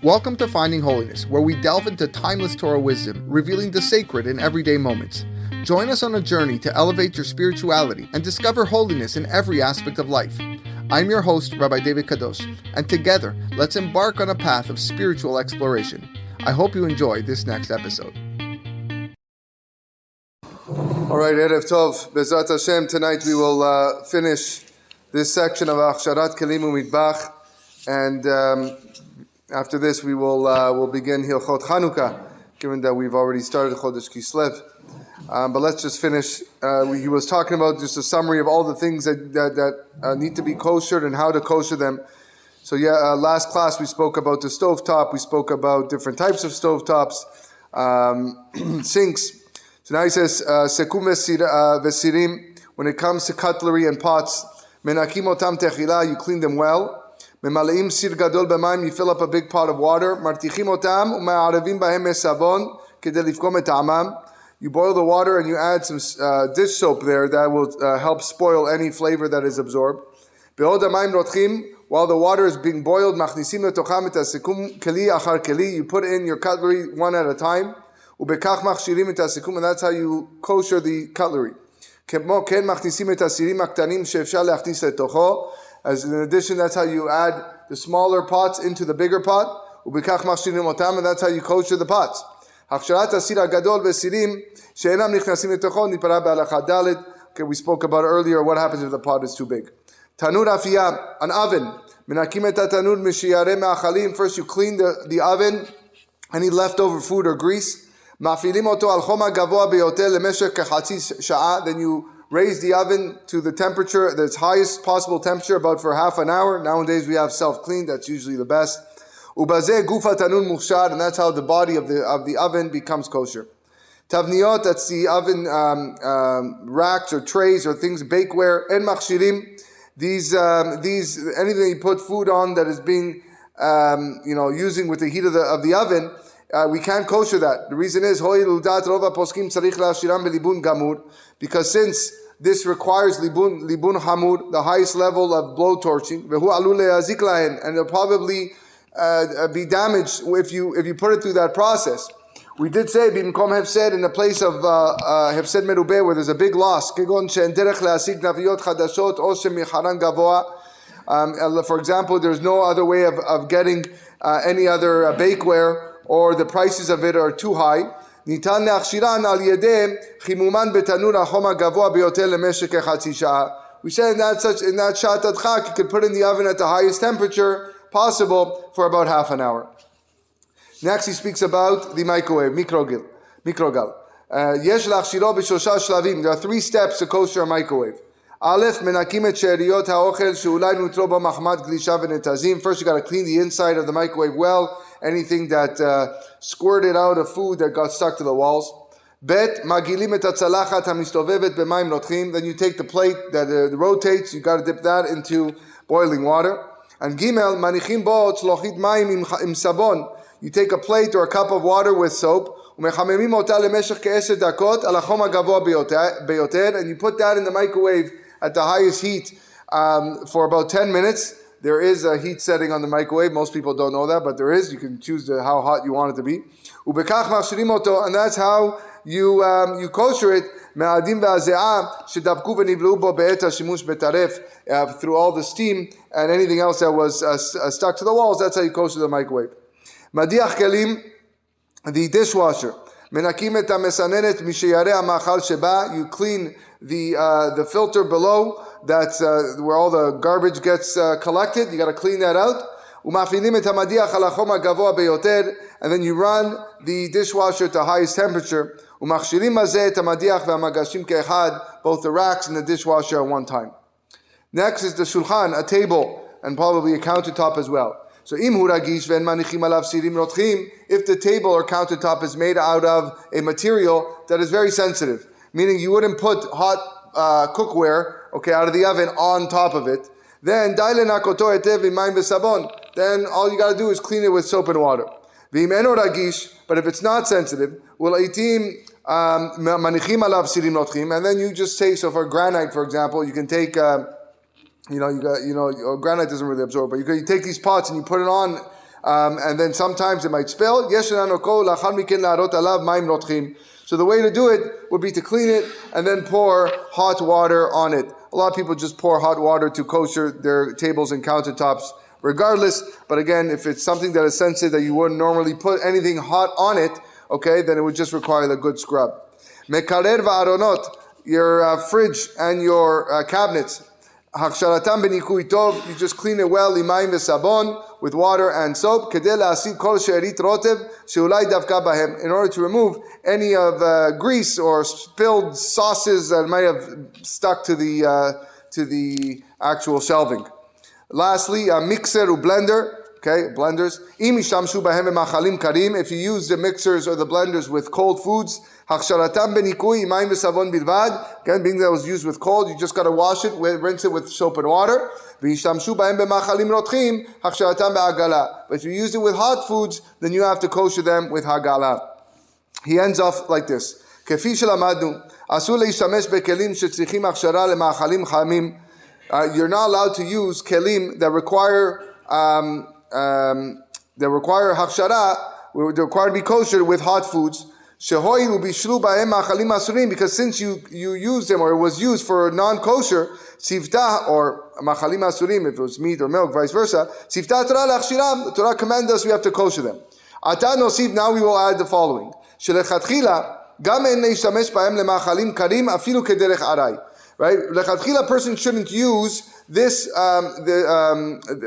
Welcome to Finding Holiness, where we delve into timeless Torah wisdom, revealing the sacred in everyday moments. Join us on a journey to elevate your spirituality and discover holiness in every aspect of life. I'm your host, Rabbi David Kadosh, and together, let's embark on a path of spiritual exploration. I hope you enjoy this next episode. All right, Erev Tov, Bezrat Hashem. Tonight we will finish this section of Achsharat Kelim U'Mitbach, and after this we will begin Hilchot Chanukah, given that we've already started Chodesh Kislev. But let's just finish. He was talking about just a summary of all the things that need to be koshered and how to kosher them. So last class we spoke about the stovetop. We spoke about different types of stovetops, sinks. So now he says, Sekum vesirim, when it comes to cutlery and pots, menakim otam techila, you clean them well. Memaleim sir gadol b'mayim, you fill up a big pot of water. Martichim otam u'ma'arevim bahem mesavon kedei lifkom et ta'amam. You boil the water and you add some dish soap there that will help spoil any flavor that is absorbed. Be'od ha'mayim rotchim, while the water is being boiled, machnisim letocham et ha'sekum keli achar keli, you put in your cutlery one at a time. Ubekach machshirim et hasikum, and that's how you kosher the cutlery. Kemo ken machnisim et hasirim aktanim she'efshar leachnis letocho. As in addition, that's how you add the smaller pots into the bigger pot. Ubekach machshirim otam, and that's how you kosher the pots. Hachsharat asir hagadol vesirim she'enam nichnasim letocho nipara be'alacha dalet. Okay, we spoke about earlier what happens if the pot is too big. Tanur afiyah, an oven. Menakim et hatanur mishiyareh me'achalim. First you clean the oven, any leftover food or grease. Then you raise the oven to the temperature, the highest possible temperature, about for half an hour. Nowadays we have self-clean, that's usually the best. And that's how the body of the oven becomes kosher. Tavniot, that's the oven racks or trays or things, bakeware. En machshirim, these anything you put food on that is being using with the heat of the oven. We can't kosher that. The reason is because since this requires libun hamur, the highest level of blow torching, and it'll probably be damaged if you put it through that process. We did say bimkom hefsed in the place of hefsed merubeh where there's a big loss. For example, there's no other way of getting any other bakeware, or the prices of it are too high. Nitan leachshiran al yedeh chimuman betanur hachom hagavoa biyoter lemeshek kechatzi sha'a. We said in that shat adchak you could put in the oven at the highest temperature possible for about half an hour. Next he speaks about the microwave, mikrogal. Yesh lachshiro b'shosha shlavim. There are 3 steps to kosher a microwave. Aleph, menakim et she'eriyot ha'ochel she'ulai nutro ba mahmat glisha v'netazim. First you got to clean the inside of the microwave well. Anything that squirted out of food that got stuck to the walls. Bet, magilim et hatzalachat hamistovevet b'mayim rotchim. Then you take the plate that rotates, you got to dip that into boiling water. And gimel, manichim bo tzlochit mayim im sabon. You take a plate or a cup of water with soap. Umechamemim ota lemeshech ke10 dakot al hachom hagavoa beyoter. And you put that in the microwave at the highest heat for about 10 minutes. There is a heat setting on the microwave. Most people don't know that, but there is. You can choose how hot you want it to be. Ubekach machshirim oto, and that's how you kosher it. Me'adim ve'aze'ah shedabku v'nivleu bo be'et hashimush betaref, through all the steam and anything else that was stuck to the walls. That's how you kosher the microwave. Madiach kelim, the dishwasher. Menakim et hamesanenet misheyareh ha'machal sheba. You clean the filter below. That's where all the garbage gets collected. You got to clean that out. And then you run the dishwasher to highest temperature. Both the racks and the dishwasher at one time. Next is the shulchan, a table, and probably a countertop as well. So if the table or countertop is made out of a material that is very sensitive, meaning you wouldn't put hot cookware, out of the oven on top of it, then all you got to do is clean it with soap and water. But if it's not sensitive, and then you just say, so for granite, for example, you can take granite doesn't really absorb, but you take these pots and you put it on and then sometimes it might spill. So the way to do it would be to clean it and then pour hot water on it. A lot of people just pour hot water to kosher their tables and countertops regardless. But again, if it's something that is sensitive that you wouldn't normally put anything hot on it, okay, then it would just require the good scrub. Mekarer va'aronot, your fridge and your cabinets. Haksharatam benikui tov, you just clean it well, limayim v'sabon, with water and soap, kedei la'asid kol she'erit rotev she'ulai davka bahem, in order to remove any of grease or spilled sauces that might have stuck to the actual shelving. Lastly, a mixer or blender. Okay, blenders. If you use the mixers or the blenders with cold foods, again, being that it was used with cold, you just got to wash it, rinse it with soap and water. But if you use it with hot foods, then you have to kosher them with hagala. He ends off like this. You're not allowed to use kelim that require hachshara, they require to be kosher with hot foods. Because since you used them, or it was used for non-kosher, sivtah or machalim asurim, if it was meat or milk, vice versa, sivtah Torah lachshiram, the Torah commands us we have to kosher them. Ata nosif, now we will add the following. Shelechatchila, gam en leishtamesh bahem lemachalim karim afilu kederech aray. Right? Lechatchila, a person shouldn't use this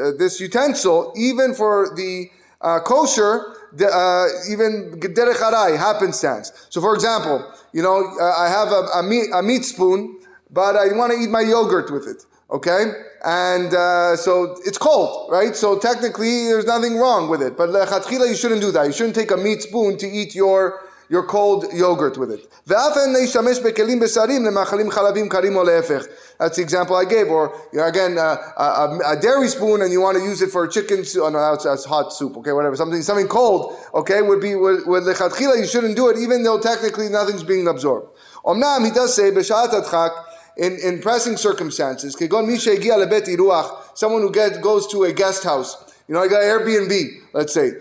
this utensil even for the kosher, even derech aray, happenstance. So, for example, I have a meat spoon, but I want to eat my yogurt with it. Okay, and so it's cold, right? So technically, there's nothing wrong with it. But lechatchila, you shouldn't do that. You shouldn't take a meat spoon to eat your cold yogurt with it. That's the example I gave. Or again, a dairy spoon, and you want to use it for chicken soup. Oh no, that's hot soup. Okay, whatever. Something cold. Okay, would with lechatchila, you shouldn't do it, even though technically nothing's being absorbed. Omnam, he does say in pressing circumstances. Someone who goes to a guest house. I got Airbnb, let's say.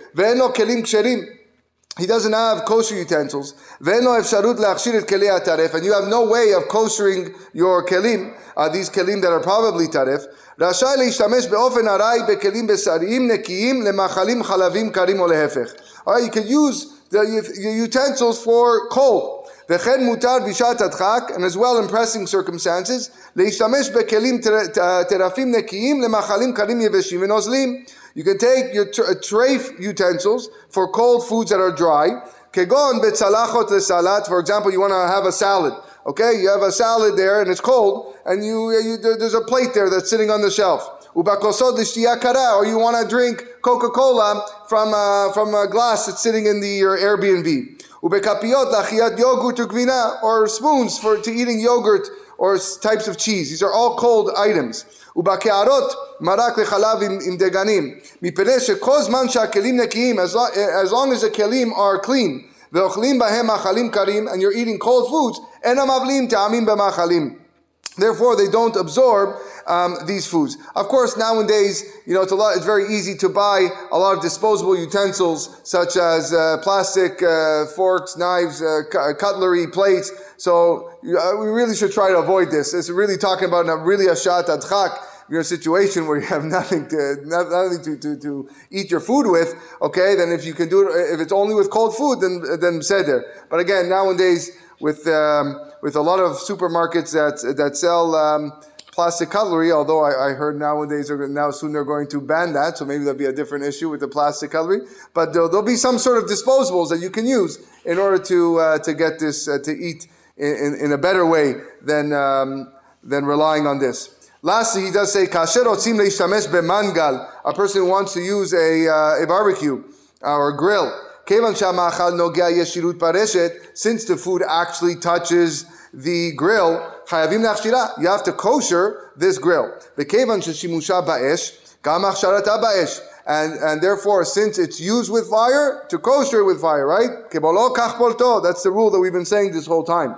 He doesn't have kosher utensils, and you have no way of kosering your kelim, these kelim that are probably taref. Alright, you can use the utensils for cold. And as well in pressing circumstances, you can take your tray utensils for cold foods that are dry. For example, you want to have a salad. Okay, you have a salad there and it's cold, and there's a plate there that's sitting on the shelf. Or you want to drink Coca-Cola from a glass that's sitting in your Airbnb. Or spoons to eating yogurt or types of cheese. These are all cold items. As long as the kelim are clean, and you're eating cold foods, therefore they don't absorb these foods. Of course, nowadays, it's very easy to buy a lot of disposable utensils, such as plastic forks, knives, cutlery, plates. So we really should try to avoid this. It's really talking about a shat adchak. You're in a situation where you have nothing to eat your food with. Okay, then if you can do it, if it's only with cold food, then seder. But again, nowadays with a lot of supermarkets that sell plastic cutlery, although I heard nowadays soon they're going to ban that, so maybe there'll be a different issue with the plastic cutlery. But there'll be some sort of disposables that you can use in order to get this to eat in a better way than relying on this. Lastly, he does say, "Kasher otzim leishtamesh bemangal." A person who wants to use a barbecue or a grill. Kevan shamachal nogea yeshirut pareshet. Since the food actually touches the grill, chayavim lachshira. You have to kosher this grill. Kevan sheshimusha baesh, gam achsharata baesh. And therefore, since it's used with fire, to kosher with fire, right? Kebolo kach polto. That's the rule that we've been saying this whole time.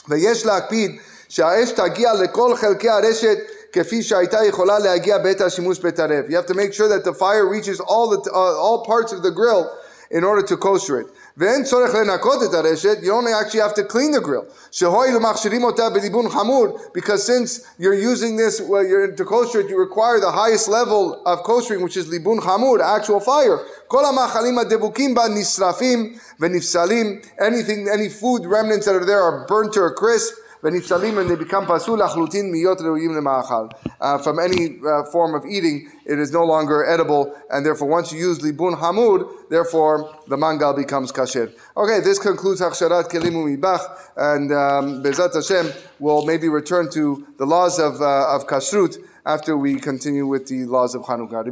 Veyesh lakpid. שהאש תגיע לכל חלקי הרשת כפי שהייתה יכולה להגיע בעת השימוש בטרף. You have to make sure that the fire reaches all parts of the grill in order to kosher it. ואין צורך לנקות את הרשת, you only actually have to clean the grill. שהואיל ומכשירים אותה בליבון חמור, because since you're using this, to kosher it, you require the highest level of koshering, which is ליבון חמור, actual fire. כל המאכלים הדבוקים בה נשרפים ונפסלים, any food remnants that are there are burnt to a crisp, ונפסלים, and they become pasul לחלוטין מיות ראויים למאכל. From any form of eating, it is no longer edible, and therefore once you use libun hamud, therefore the mangal becomes kasher. Okay, this concludes Hachsharat Kelim Umibach, and Bezat Hashem will maybe return to the laws of kashrut after we continue with the laws of Chanukah.